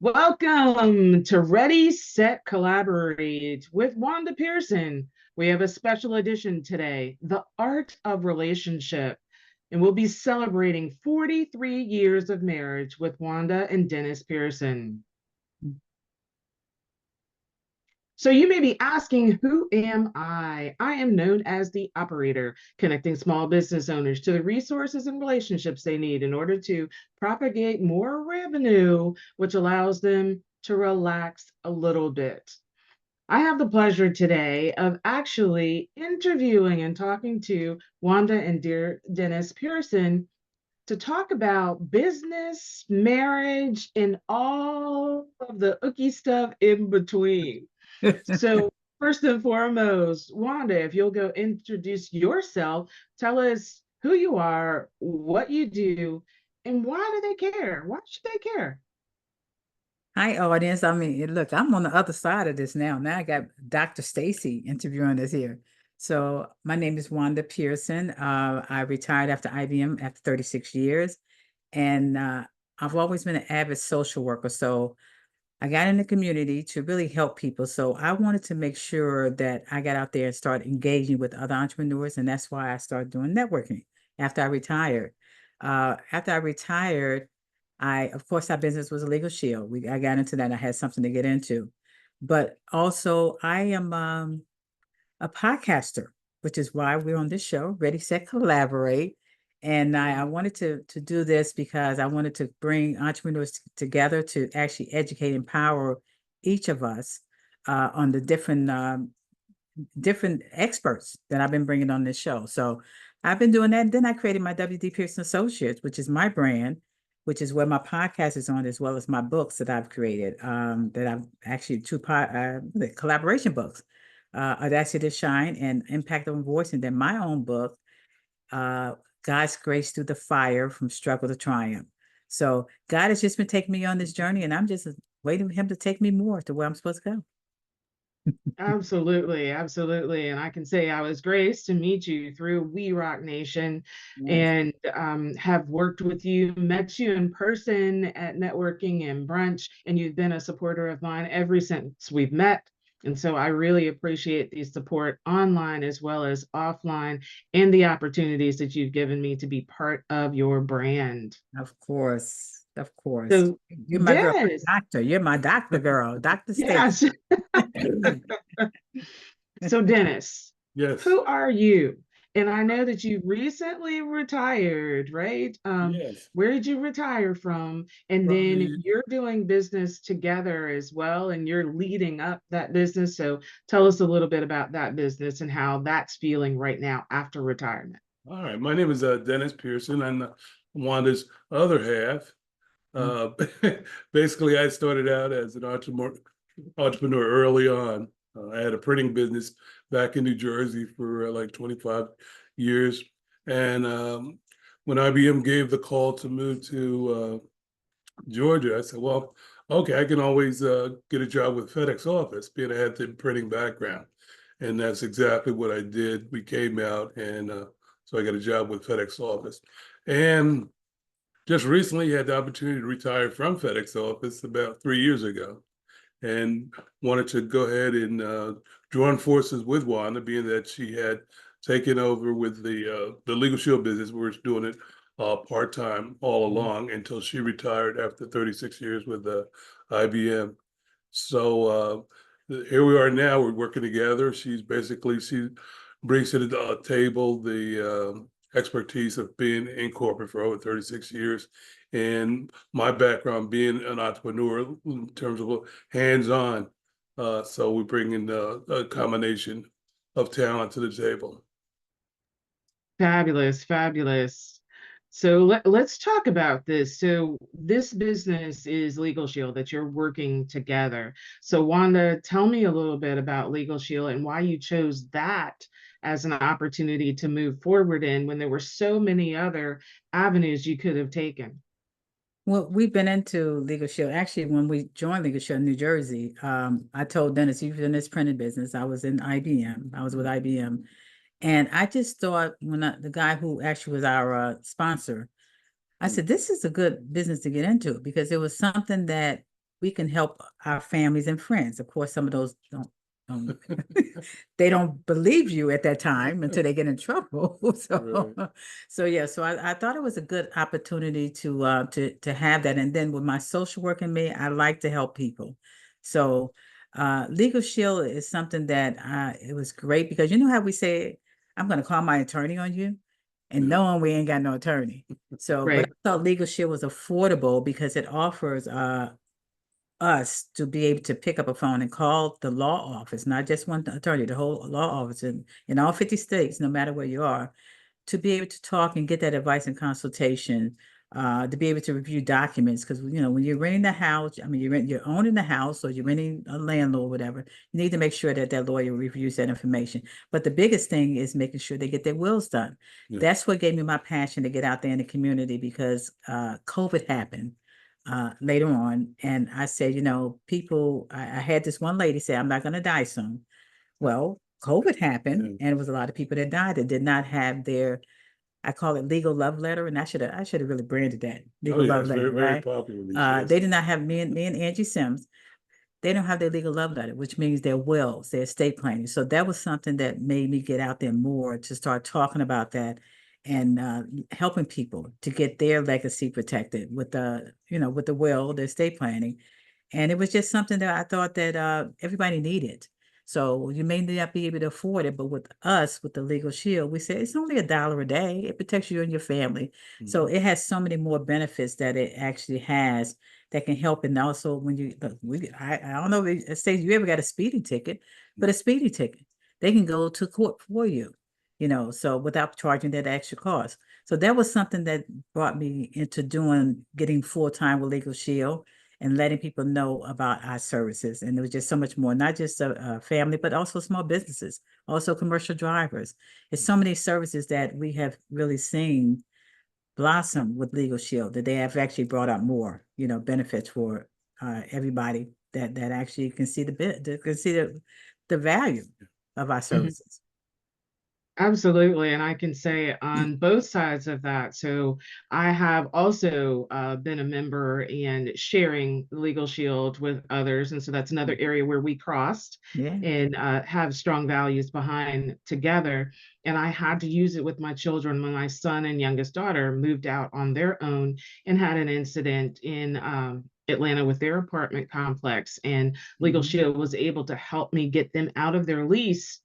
Welcome to Ready, Set, Collaborate with Wanda Pearson. We have a special edition today, The Art of Relationship, and we'll be celebrating 43 years of marriage with Wanda and Dennis Pearson. So you may be asking, who am I? I am known as the operator, connecting small business owners to the resources and relationships they need in order to propagate more revenue, which allows them to relax a little bit. I have the pleasure today of actually interviewing and talking to Wanda and dear Dennis Pearson to talk about business, marriage, and all of the ooky stuff in between. So, first and foremost, Wanda, if you'll go introduce yourself, tell us who you are, what you do, and why do they care? Why should they care? Hi, audience. I mean, look, I'm on the other side of this now. Now I got Dr. Staci interviewing us here. So my name is Wanda Pearson. I retired after IBM after 36 years, and I've always been an avid social worker. So I got in the community to really help people. So I wanted to make sure that I got out there and start engaging with other entrepreneurs, and that's why I started doing networking after I retired. After I retired, of course, our business was a LegalShield. I got into that. And I had something to get into, but also I am a podcaster, which is why we're on this show, Ready, Set, Collaborate. And I wanted to do this because I wanted to bring entrepreneurs together to actually educate, empower each of us on the different experts that I've been bringing on this show. So I've been doing that. And then I created my WD Pearson Associates, which is my brand, which is where my podcast is on, as well as my books that I've created. That I've actually collaboration books, Audacity to Shine and Impact on Voice, and then my own book, God's Grace Through the Fire, From Struggle to Triumph. So God has just been taking me on this journey, and I'm just waiting for him to take me more to where I'm supposed to go. Absolutely, absolutely. And I can say I was graced to meet you through We Rock Nation Yes. and have worked with you, met you in person at networking and brunch, and you've been a supporter of mine ever since we've met. And so I really appreciate the support online as well as offline and the opportunities that you've given me to be part of your brand. Of course. Of course. So, You're my girl, Dennis, my doctor. You're my doctor girl, Dr. Stacy. yes. So, Dennis, Yes, who are you? And I know that you recently retired, right? yes. Where did you retire from? And From then the you're doing business together as well, and you're leading up that business. So tell us a little bit about that business and how that's feeling right now after retirement. All right. My name is Dennis Pearson. I'm Wanda's other half. Uh, Basically, I started out as an entrepreneur early on. I had a printing business back in New Jersey for like 25 years, and when IBM gave the call to move to Georgia, I said, "Well, okay, I can always get a job with FedEx Office, being I had the printing background." And that's exactly what I did. We came out, and so I got a job with FedEx Office. And just recently had the opportunity to retire from FedEx Office about 3 years ago, and wanted to go ahead and join forces with Wanda, being that she had taken over with the Legal Shield business. We were doing it part-time all along until she retired after 36 years with IBM. So here we are now. We're working together. She brings to the table the expertise of being in corporate for over 36 years, and my background being an entrepreneur in terms of hands-on. So we bring in a combination of talent to the table. Fabulous, fabulous. So let's talk about this. So this business is Legal Shield that you're working together. So Wanda, tell me a little bit about Legal Shield and why you chose that as an opportunity to move forward in when there were so many other avenues you could have taken. Well, we've been into LegalShield. Actually, when we joined LegalShield in New Jersey, I told Dennis, you've in this printing business. I was in IBM. I was with IBM. And I just thought the guy who actually was our sponsor, I said, this is a good business to get into because it was something that we can help our families and friends. Of course, some of those don't they don't believe you at that time until they get in trouble. So, Right. so yeah, so I thought it was a good opportunity to have that. And then with my social work in me, I like to help people. So, Legal Shield is something that it was great because you know how we say, I'm going to call my attorney on you, and Yeah. knowing we ain't got no attorney. So, but Right. I thought Legal Shield was affordable because it offers us to be able to pick up a phone and call the law office, not just one attorney, the whole law office in all 50 states, no matter where you are, to be able to talk and get that advice and consultation, to be able to review documents. Because you know, when you're renting the house, I mean, you're owning the house or you're renting a landlord, whatever, you need to make sure that that lawyer reviews that information. But the biggest thing is making sure they get their wills done. Yeah. That's what gave me my passion to get out there in the community because COVID happened later on. And I said, you know, people, I had this one lady say, I'm not going to die soon. Well, COVID happened, Yeah. and it was a lot of people that died that did not have their, I call it legal love letter, and I should have really branded that Oh legal yeah, love it's letter, very, very right? popular these days. They did not have me and Angie Sims. They don't have their legal love letter, which means their wills, their estate planning. So that was something that made me get out there more to start talking about that and helping people to get their legacy protected with the, you know, with the will, the estate planning. And it was just something that I thought that everybody needed. So you may not be able to afford it, but with us, with the Legal Shield, we say it's only $1 a day. It protects you and your family. So Mhm. it has so many more benefits that it actually has that can help. And also when you, I don't know if it says you ever got a speeding ticket, but a speeding ticket, they can go to court for you, you know, so without charging that extra cost. So that was something that brought me into getting full-time with Legal Shield and letting people know about our services. And there was just so much more, not just a family, but also small businesses, also commercial drivers. It's so many services that we have really seen blossom with Legal Shield, that they have actually brought out more, you know, benefits for everybody that actually can see the value of our Mhm. services. Absolutely. And I can say on both sides of that. So I have also been a member and sharing Legal Shield with others. And so that's another area where we crossed Yeah. and have strong values behind together. And I had to use it with my children when my son and youngest daughter moved out on their own and had an incident in Atlanta with their apartment complex. And Legal Mhm. Shield was able to help me get them out of their lease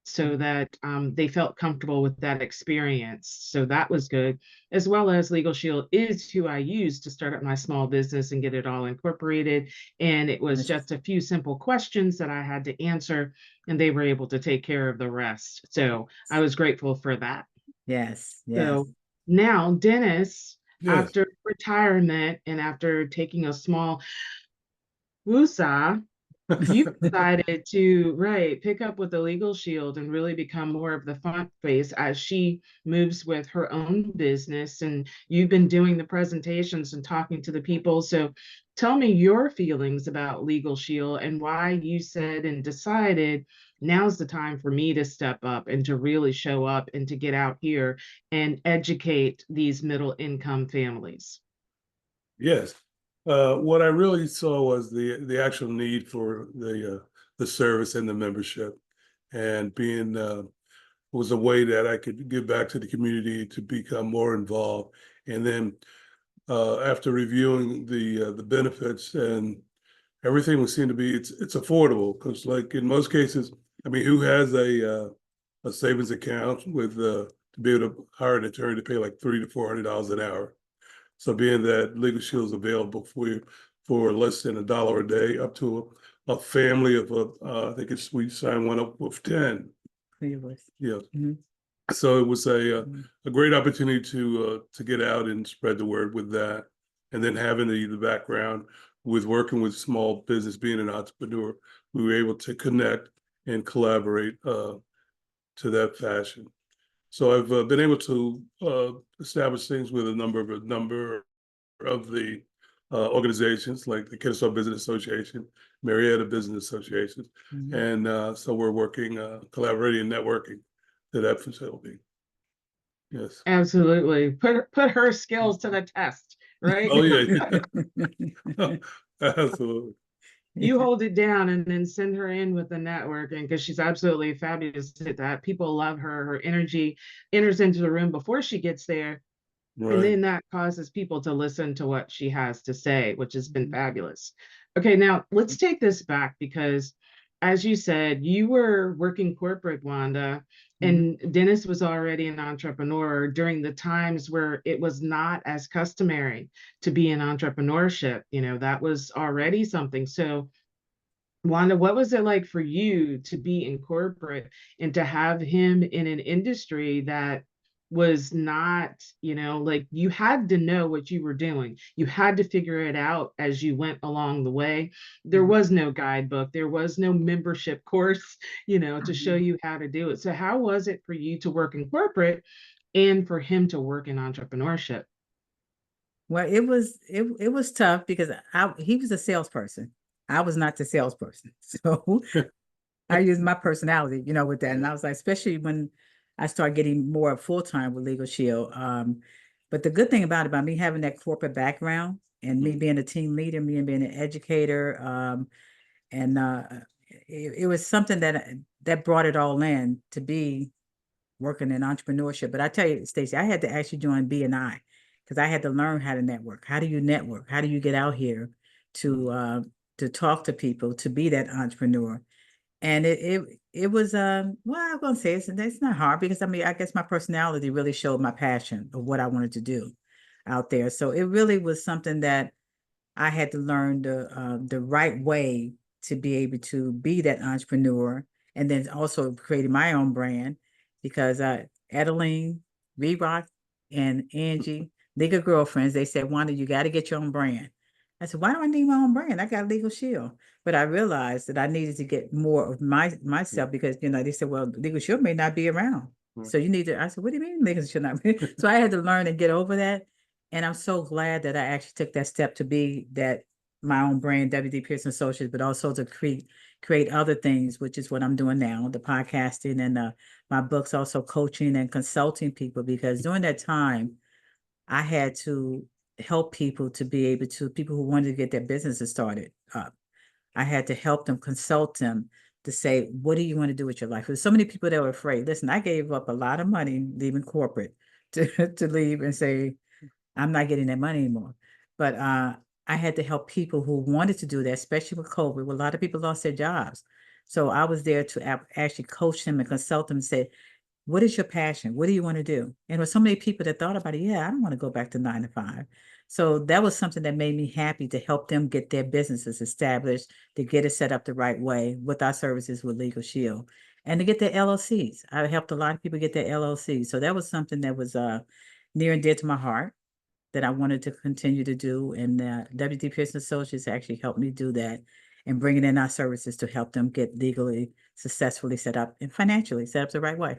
so that they felt comfortable with that experience. So that was good, as well as Legal Shield is who I use to start up my small business and get it all incorporated. And it was just a few simple questions that I had to answer, and they were able to take care of the rest. So I was grateful for that. Yes, yes. So now, Dennis, Yes. after retirement and after taking a small woosah, you decided to, right, pick up with the Legal Shield and really become more of the front face as she moves with her own business. And you've been doing the presentations and talking to the people. So tell me your feelings about Legal Shield and why you said and decided now's the time for me to step up and to really show up and to get out here and educate these middle income families. Yes. What I really saw was the actual need for the service and the membership, and being was a way that I could give back to the community to become more involved. And then after reviewing the benefits and everything would seem to be it's affordable because like in most cases, I mean, who has a savings account with to be able to hire an attorney to pay like $300 to $400 an hour? So being that Legal Shield is available for you for less than $1 a day, up to a family of I think it's we signed one up with 10. Yeah. Mhm. So it was Mhm. a great opportunity to get out and spread the word with that, and then having the background with working with small business, being an entrepreneur, we were able to connect and collaborate to that fashion. So I've been able to establish things with a number of the organizations like the Kennesaw Business Association, Marietta Business Association, Mhm. and so we're working, collaborating and networking to that facility. Yes. Absolutely. Put her skills to the test, right? Oh yeah. Absolutely. You hold it down and then send her in with the networking because she's absolutely fabulous at that. People love her. Her energy enters into the room before she gets there. And Right. then that causes people to listen to what she has to say, which has been fabulous. Okay, now let's take this back because, as you said, you were working corporate, Wanda, Mhm. and Dennis was already an entrepreneur during the times where it was not as customary to be in entrepreneurship. That was already something. So, Wanda, what was it like for you to be in corporate and to have him in an industry that was not, like you had to know what you were doing. You had to figure it out as you went along the way. There Mhm. was no guidebook, there was no membership course, to show you how to do it. So, how was it for you to work in corporate and for him to work in entrepreneurship? Well, it was tough because he was a salesperson. I was not the salesperson. So I used my personality, with that. And I was like, especially when I started getting more full-time with LegalShield. But the good thing about me having that corporate background and me being a team leader, me and being an educator, and it was something that brought it all in to be working in entrepreneurship. But I tell you, Staci, I had to actually join BNI because I had to learn how to network. How do you network? How do you get out here to talk to people, to be that entrepreneur? And it was well, I'm gonna say it's not hard because I guess my personality really showed my passion of what I wanted to do out there. So it really was something that I had to learn the right way to be able to be that entrepreneur, and then also creating my own brand because Adeline, Rock, and Angie, legal girlfriends, they said, Wanda, you got to get your own brand. I said, why do I need my own brand? I got Legal Shield. But I realized that I needed to get more of myself because, they said, well, Legal Shield may not be around. So you need to, I said, what do you mean Legal Shield not be? So I had to learn and get over that. And I'm so glad that I actually took that step to be that my own brand, WD Pearson Associates, but also to create other things, which is what I'm doing now, the podcasting and my books, also coaching and consulting people, because during that time, I had to help people to be able to, people who wanted to get their businesses started up. I had to help them, consult them to say, what do you want to do with your life? There's so many people that were afraid. Listen, I gave up a lot of money leaving corporate to leave and say, I'm not getting that money anymore. But I had to help people who wanted to do that, especially with COVID, where a lot of people lost their jobs. So I was there to actually coach them and consult them and say, what is your passion? What do you want to do? And there were so many people that thought about it. Yeah, I don't want to go back to 9 to 5. So that was something that made me happy to help them get their businesses established, to get it set up the right way with our services with Legal Shield, and to get their LLCs. I helped a lot of people get their LLCs. So that was something that was near and dear to my heart that I wanted to continue to do. And WD Pearson Associates actually helped me do that and bringing in our services to help them get legally successfully set up and financially set up the right way.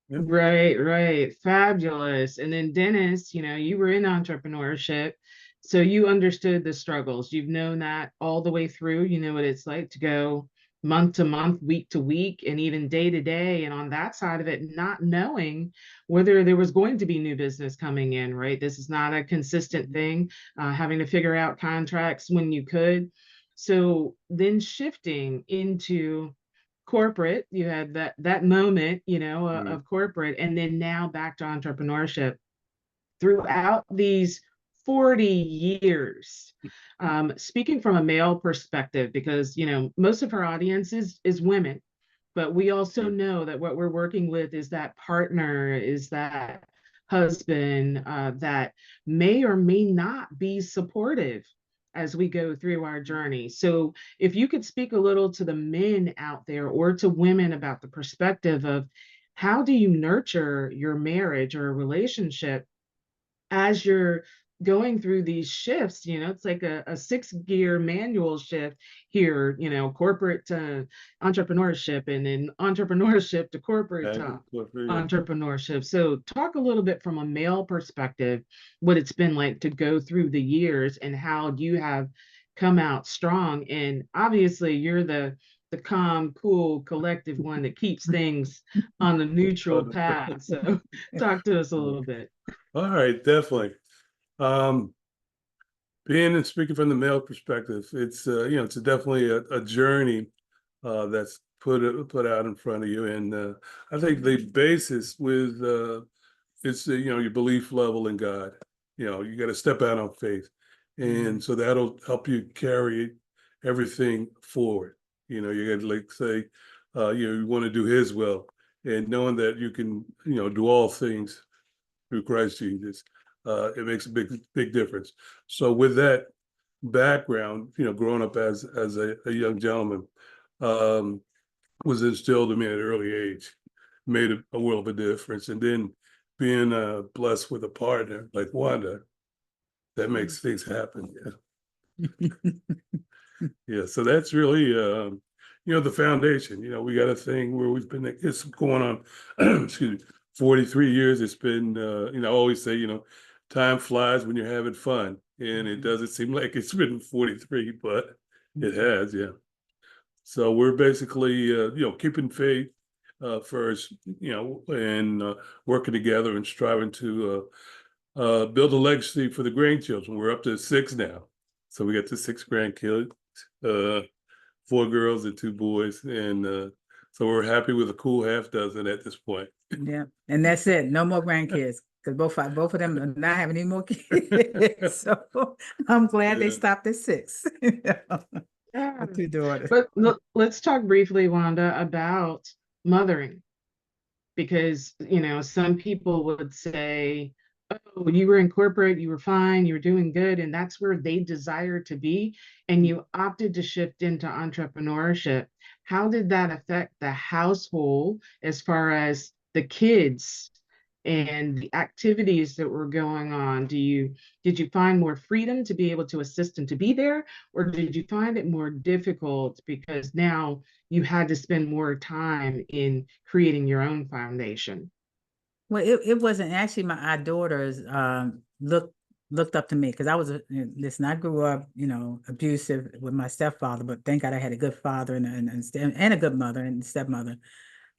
Yep. Right, right. Fabulous. And then Dennis, you were in entrepreneurship, so you understood the struggles. You've known that all the way through. You know what it's like to go month to month, week to week, and even day to day. And on that side of it, not knowing whether there was going to be new business coming in, right? This is not a consistent thing, having to figure out contracts when you could. So then shifting into corporate, you had that moment, Mhm. of corporate, and then now back to entrepreneurship throughout these 40 years. Speaking from a male perspective, because most of our audience is women, but we also know that what we're working with is that partner, is that husband, that may or may not be supportive as we go through our journey. So if you could speak a little to the men out there or to women about the perspective of how do you nurture your marriage or a relationship as you're going through these shifts. It's like a six-gear manual shift here, corporate to entrepreneurship, and then entrepreneurship to corporate Back and forth, yeah. entrepreneurship. So talk a little bit from a male perspective, what it's been like to go through the years and how you have come out strong. And obviously you're the calm, cool, collective one that keeps things on the neutral path. So talk to us a little bit. All right, definitely. Um, being and speaking from the male perspective, it's it's definitely a journey that's put out in front of you, and I think the basis with it's your belief level in God. You got to step out on faith, and so that'll help you carry everything forward. You got to like say, you want to do His will, and knowing that you can do all things through Christ Jesus, it makes a big difference. So with that background, growing up as a young gentleman, um, was instilled in me at an early age, made a world of a difference. And then being blessed with a partner like Wanda, that makes things happen. Yeah. So that's really, the foundation. We got a thing where it's going on, excuse me, 43 years. It's been, I always say, time flies when you're having fun. And it doesn't seem like it's been 43, but it has, yeah. So we're basically, keeping faith first, and working together and striving to build a legacy for the grandchildren. We're up to 6 now. So we got the 6 grandkids, 4 girls and 2 boys. And so we're happy with a cool half dozen at this point. Yeah, and that's it. No more grandkids, because both of them are not having any more kids. So I'm glad they stopped at 6. Yeah. 2 daughters. But let's talk briefly, Wanda, about mothering, because some people would say, oh, you were in corporate, you were fine, you were doing good, and that's where they desire to be, and you opted to shift into entrepreneurship. How did that affect the household as far as the kids and the activities that were going on? Did you find more freedom to be able to assist and to be there, or did you find it more difficult because now you had to spend more time in creating your own foundation? Well, it wasn't actually our daughters looked up to me, because I was listen, I grew up, abusive with my stepfather, but thank God I had a good father and a good mother and stepmother.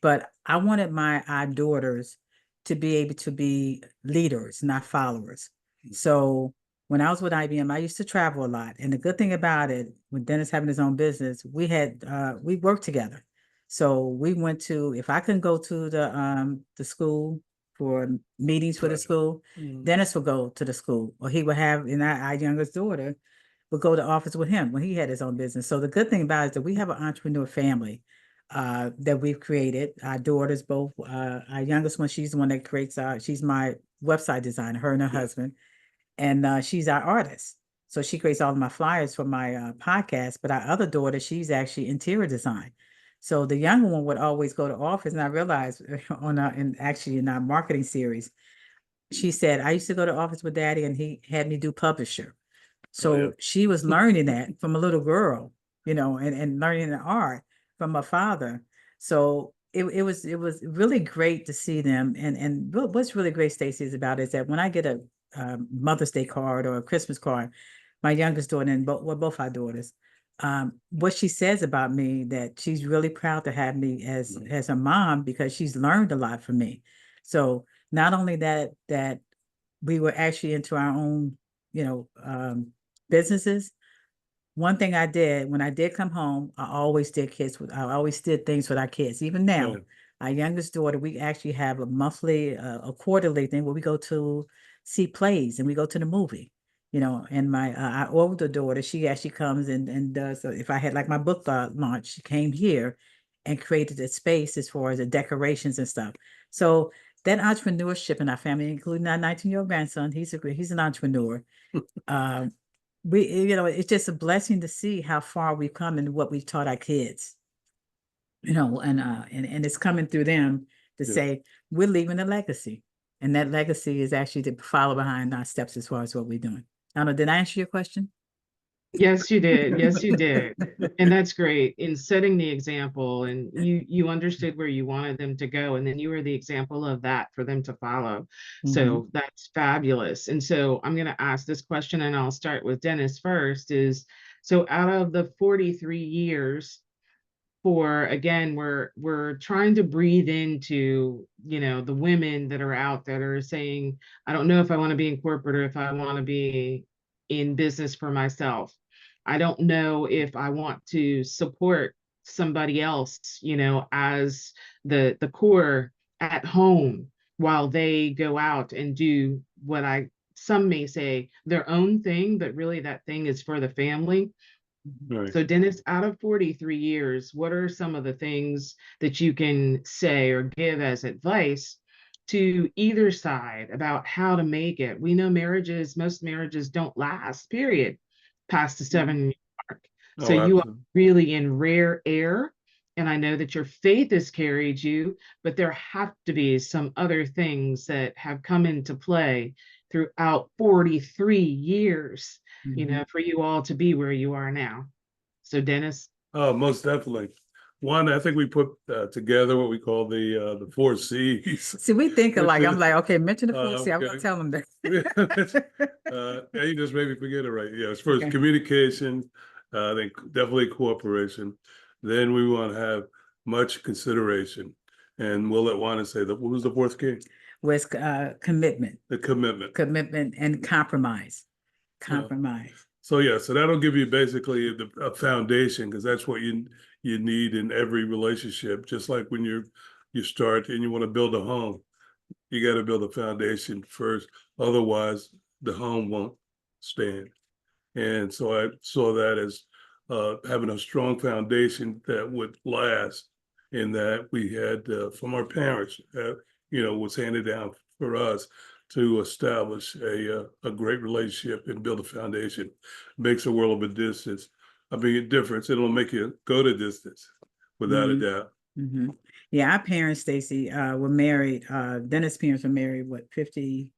But I wanted our daughters to be able to be leaders, not followers. So when I was with IBM, I used to travel a lot. And the good thing about it, with Dennis having his own business, we worked together. So we went to, if I couldn't go to the school for meetings for the school, Dennis would go to the school, or he would have, and our youngest daughter would go to office with him when he had his own business. So the good thing about it is that we have an entrepreneur family that we've created. Our daughters both, our youngest one, she's the one that creates, she's my website designer, her and her husband, and she's our artist. So she creates all of my flyers for my podcast, but our other daughter, she's actually interior design. So the younger one would always go to office, and I realized in our marketing series, she said, I used to go to office with Daddy, and he had me do publisher. So she was learning that from a little girl, and learning the art from her father. So it was really great to see them. And what's really great, Staci, is about is that when I get a Mother's Day card or a Christmas card, my youngest daughter and both our daughters, what she says about me, that she's really proud to have me as a mom, because she's learned a lot from me. So not only that we were actually into our own, businesses. One thing I did when I did come home, I always did things with our kids. Even now, our youngest daughter, we actually have a monthly, a quarterly thing where we go to see plays and we go to the movie. And my our older daughter, she actually comes and does. If I had like my book launch, she came here and created a space as far as the decorations and stuff. So that entrepreneurship in our family, including our 19-year-old grandson, he's an entrepreneur. It's just a blessing to see how far we've come and what we've taught our kids. And it's coming through them to say we're leaving a legacy, and that legacy is actually to follow behind our steps as far as what we're doing. I don't know, did I answer your question? Yes, you did. Yes, you did. And that's great in setting the example, and you understood where you wanted them to go, and then you were the example of that for them to follow. So that's fabulous. And so I'm going to ask this question, and I'll start with Dennis first, is so out of the 43 years, again, we're trying to breathe into the women that are out that are saying, I don't know if I want to be in corporate or if I want to be in business for myself. I don't know if I want to support somebody else, as the core at home while they go out and do what some may say their own thing, but really that thing is for the family. Right. So Dennis, out of 43 years, what are some of the things that you can say or give as advice to either side about how to make it? We know most marriages don't last, period, past the 7 year mark. So Oh, you are absolutely. really in rare air. And I know that your faith has carried you, but there have to be some other things that have come into play throughout 43 years, Mhm. for you all to be where you are now. So Dennis. Oh, most definitely. One, I think we put together what we call the 4 C's, See, we think which alike. I'm is like, okay, mention the 4C. I'm gonna okay. tell them that. Yeah, you just made me forget it, right? Yeah, as far as Okay. communication, I think definitely cooperation. Then we want to have much consideration, and we'll let Wanda say that. What was the fourth key? Was commitment, The commitment. and compromise. Yeah. Compromise. So yeah, so that'll give you basically a foundation, because that's what you need in every relationship. Just like when you start and you want to build a home, you got to build a foundation first. Otherwise, the home won't stand. And so I saw that as having a strong foundation that would last, and that we had from our parents, was handed down for us to establish a great relationship and build a foundation. Makes a world of a difference. It'll make you go the distance, without a Mhm. doubt. Mhm. Yeah, our parents, Stacy, were married. Dennis' parents were married, what, 50,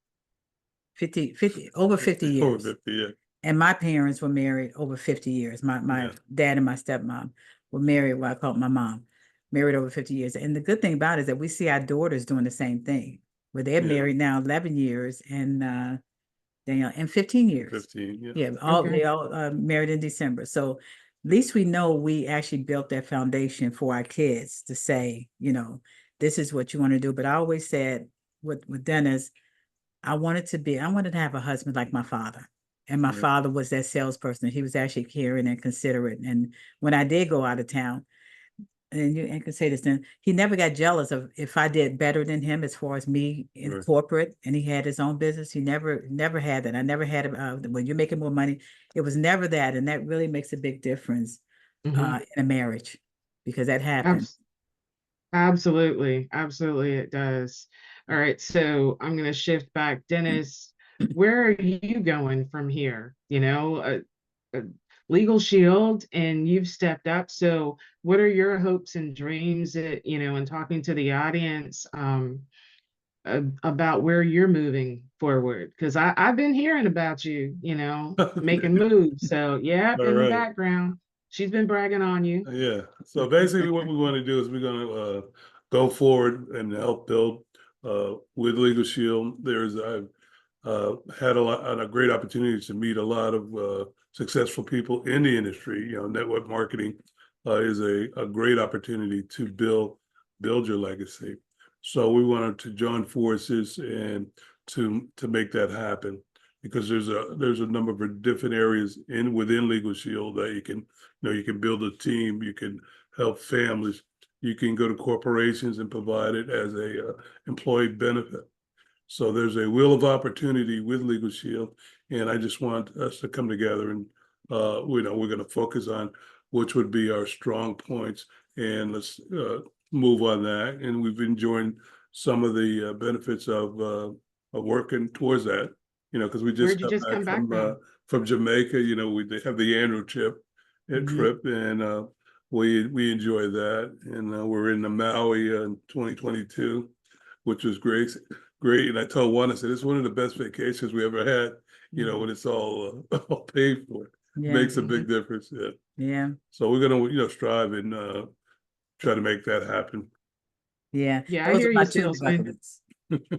over 50 Over years. 50, yeah. And my parents were married over 50 years. My Yeah. dad and my stepmom were married, what I call my mom, married over 50 years. And the good thing about it is that we see our daughters doing the same thing, where they're Yeah. married now 11 years and in 15 years. 15, yeah. Yeah, Okay. they all married in December. So at least we know we actually built that foundation for our kids to say, this is what you want to do. But I always said with Dennis, I wanted to have a husband like my father. And my Yeah. father was that salesperson. He was actually caring and considerate. And when I did go out of town, and you can say this, then he never got jealous of if I did better than him as far as me in Right. corporate, and he had his own business. He never had that. I never had when you're making more money, it was never that. And that really makes a big difference Mhm. in a marriage, because that happens. Absolutely. Absolutely, it does. All right. So I'm going to shift back. Dennis, where are you going from here? LegalShield, and you've stepped up. So what are your hopes and dreams that, in talking to the audience, about where you're moving forward? Because I've been hearing about you, making moves. So yeah, All in the right. background, she's been bragging on you. Yeah. So basically, what we want to do is we're going to go forward and help build with LegalShield. I've had a great opportunity to meet a lot of successful people in the industry. Network marketing is a great opportunity to build your legacy. So we wanted to join forces and to make that happen, because there's a number of different areas within LegalShield that you can build a team, you can help families, you can go to corporations and provide it as a employee benefit. So there's a wheel of opportunity with LegalShield, and I just want us to come together and we're going to focus on which would be our strong points, and let's move on that. And we've been enjoying some of the benefits of working towards that. Because we just Where'd you got just back come back from? from Jamaica. They have the annual trip, and we enjoy that. And we're in the Maui in 2022, which was great. And I told one, I said, it's one of the best vacations we ever had, when it's all paid for. Yeah. Makes a big difference. Yeah. Yeah. So we're gonna, strive and try to make that happen. Yeah. Yeah, I Those are hear my you, two salesman. developments.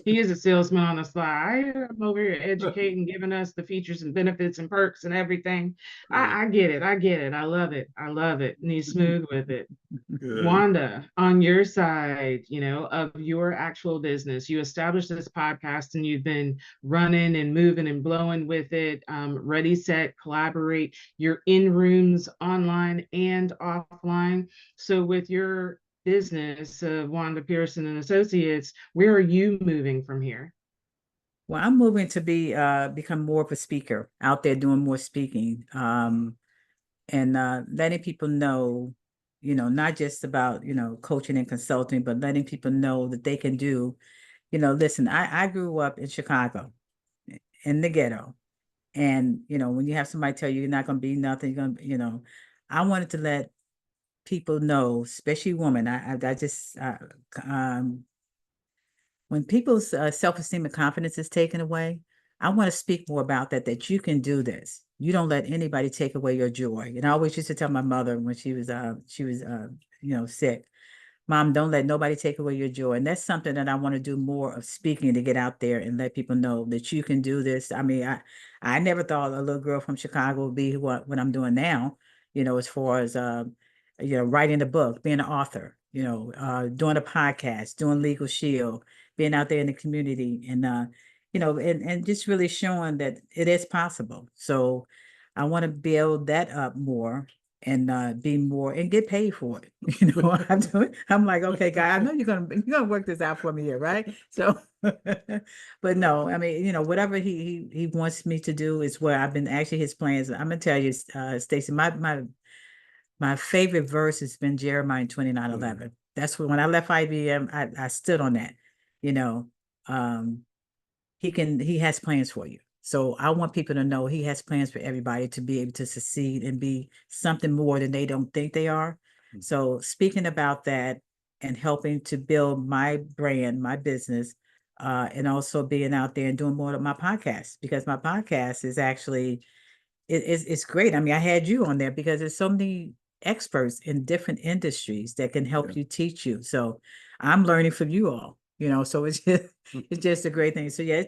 He is a salesman on the sly. I'm over here educating, giving us the features and benefits and perks and everything. Yeah, I get it. I get it. I love it. I love it. And he's smooth with it. good. Wanda, on your side, of your actual business, you established this podcast and you've been running and moving and blowing with it. Ready, set, collaborate. You're in rooms online and offline. So, with your business of Wanda Pearson and Associates, where are you moving from here? Well, I'm moving to become more of a speaker out there doing more speaking, and letting people know, not just about, coaching and consulting, but letting people know that they can do, listen, I grew up in Chicago in the ghetto. And, when you have somebody tell you you're not going to be nothing, you're going to, I wanted to let people know, especially women, I just, when people's self-esteem and confidence is taken away, I want to speak more about that you can do this. You don't let anybody take away your joy. And I always used to tell my mother when she was sick, Mom, don't let nobody take away your joy. And that's something that I want to do more of, speaking, to get out there and let people know that you can do this. I mean, I never thought a little girl from Chicago would be what I'm doing now, as far as writing a book, being an author, doing a podcast, doing LegalShield, being out there in the community, and and just really showing that it is possible. So I want to build that up more, and be more and get paid for it. I'm like, okay, guy, I know you're gonna work this out for me here, right? So, but no, I mean, whatever he wants me to do is where I've been. Actually, his plans. I'm gonna tell you, Staci, my favorite verse has been Jeremiah 29:11. That's when I left IBM, I stood on that. You know, um, he has plans for you. So I want people to know he has plans for everybody to be able to succeed and be something more than they don't think they are. So speaking about that and helping to build my brand, my business, and also being out there and doing more of my podcast, because my podcast is actually it's great. I mean, I had you on there because there's so many experts in different industries that can help you, teach you. So I'm learning from you all, so it's just a great thing. So yeah,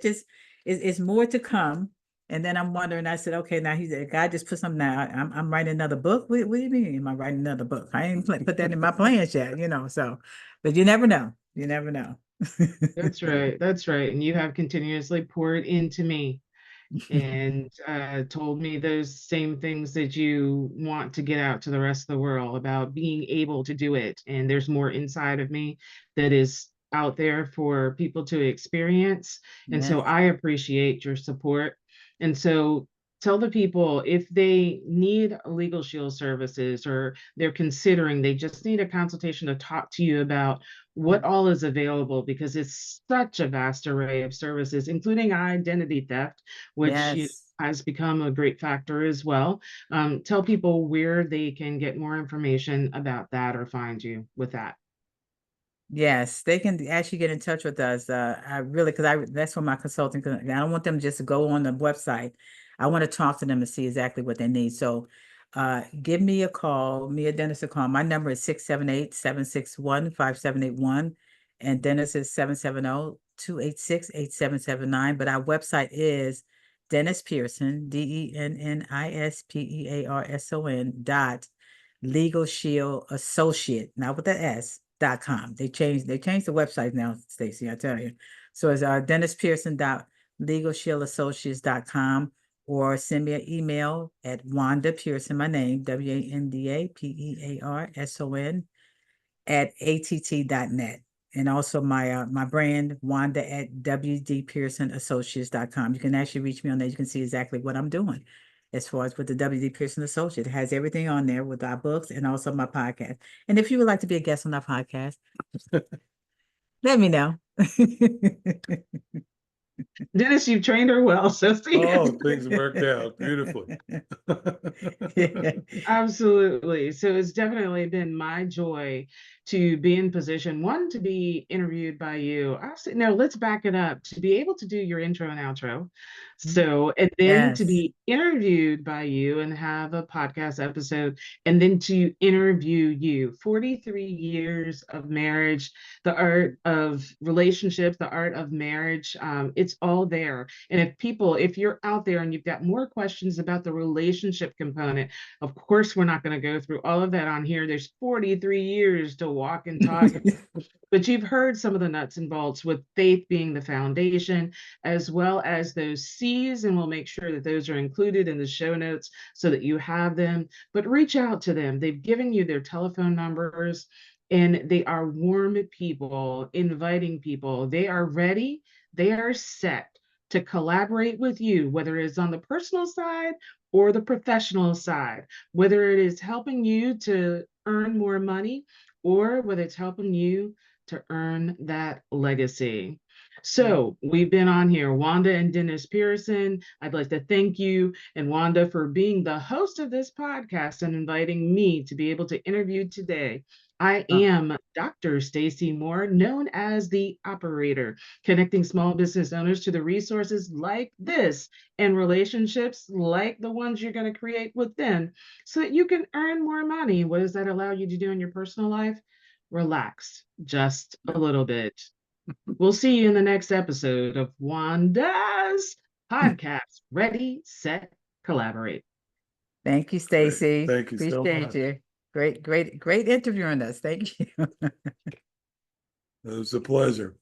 it's more to come. And then I'm wondering, I said, okay, now God just put something out. I'm writing another book. What do you mean? Am I writing another book? I ain't put that in my plans yet, so, but you never know. You never know. That's right. That's right. And you have continuously poured into me and told me those same things that you want to get out to the rest of the world about being able to do it. And there's more inside of me that is out there for people to experience. And so Yes. I appreciate your support. And so tell the people, if they need LegalShield services or they're considering, they just need a consultation to talk to you about what all is available, because it's such a vast array of services, including identity theft, which Yes. has become a great factor as well. Tell people where they can get more information about that or find you with that. Yes, they can actually get in touch with us. I really, because that's what my consulting, I don't want them just to go on the website. I want to talk to them and see exactly what they need. So give me a call, me or Dennis a call. My number is 678-761-5781. And Dennis is 770-286-8779. But our website is Dennis Pearson, DennisPearson.LegalShield Associate, not with the S.com. They changed the website now, Staci, I tell you. So it's DennisPearson.LegalShieldAssociates.com, or send me an email at Wanda Pearson, my name, WandaPearson @att.net. And also my brand, Wanda at WDPearsonAssociates.com. You can actually reach me on there. You can see exactly what I'm doing as far as with the WD Pearson Associate. It has everything on there with our books and also my podcast. And if you would like to be a guest on our podcast, let me know. Dennis, you've trained her well, so see. Oh, things worked out beautifully. Yeah. Absolutely. So it's definitely been my joy to be in position, one, to be interviewed by you. I said, no, let's back it up, to be able to do your intro and outro. So, and then to Yes. be interviewed by you and have a podcast episode, and then to interview you. 43 years of marriage, the art of relationships, the art of marriage, it's all there. And if you're out there and you've got more questions about the relationship component, of course, we're not going to go through all of that on here. There's 43 years to walk and talk. But you've heard some of the nuts and bolts, with faith being the foundation, as well as those C's, and we'll make sure that those are included in the show notes so that you have them. But reach out to them. They've given you their telephone numbers, and they are warm people, inviting people. They are ready, they are set to collaborate with you, whether it's on the personal side or the professional side, whether it is helping you to earn more money or whether it's helping you to earn that legacy. So we've been on here, Wanda and Dennis Pearson. I'd like to thank you and Wanda for being the host of this podcast and inviting me to be able to interview today. I am Dr. Staci Moore, known as the operator, connecting small business owners to the resources like this and relationships like the ones you're going to create with them so that you can earn more money. What does that allow you to do in your personal life? Relax just a little bit. We'll see you in the next episode of Wanda's podcast. Ready, set, collaborate. Thank you, Staci. Thank you so Appreciate much. you. Great interviewing us. Thank you. It was a pleasure.